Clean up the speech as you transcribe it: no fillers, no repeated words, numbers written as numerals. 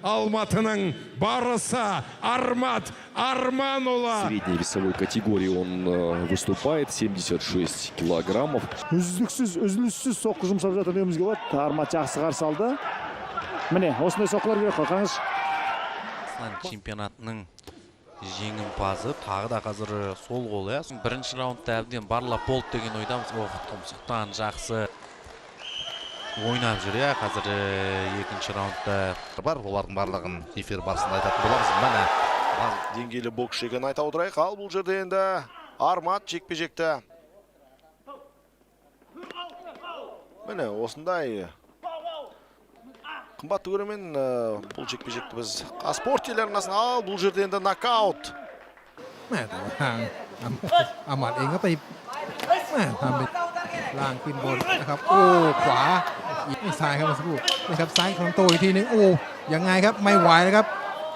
Алматының барысы Армат Арманұлы. В средней весовой категории он выступает, 76 килограммов. Үздіксіз, үзіліссіз соққы жұмсап жатыр демемізге болады. Армат жақсы қарсы алды. Міне, осындай соққылар керек қой, қараңыз. Чемпионатының жеңімпазы тағы да қазір сол қол, иә. Бірінші раундта әбден барлап болды деген ойдамыз. Тұмсықтан жақсы ойнап жүр, иә. Қазір екінші раундта бар. Олардың барлығын эфир барысында айтатын боламыз. Міне деңгейлі бокс екенін айта отырайық. Ал бұл жерде енді Армат жекпе-жекті. Міне осындай қымбатты көрермен, бұл жекпе-жекті біз Қазспорт телеарнасынан ал бұл жерде енді нокаут. แม่แต่ว่าทางอามัดเองก็ไปทำเป็นล่างขึ้นบนนะครับโอ้ขวาอีกซ้ายครับเมื่อสักครู่นะครับซ้ายของโตอีกทีนึงโอ้ยังไงครับไม่ไหวนะครับ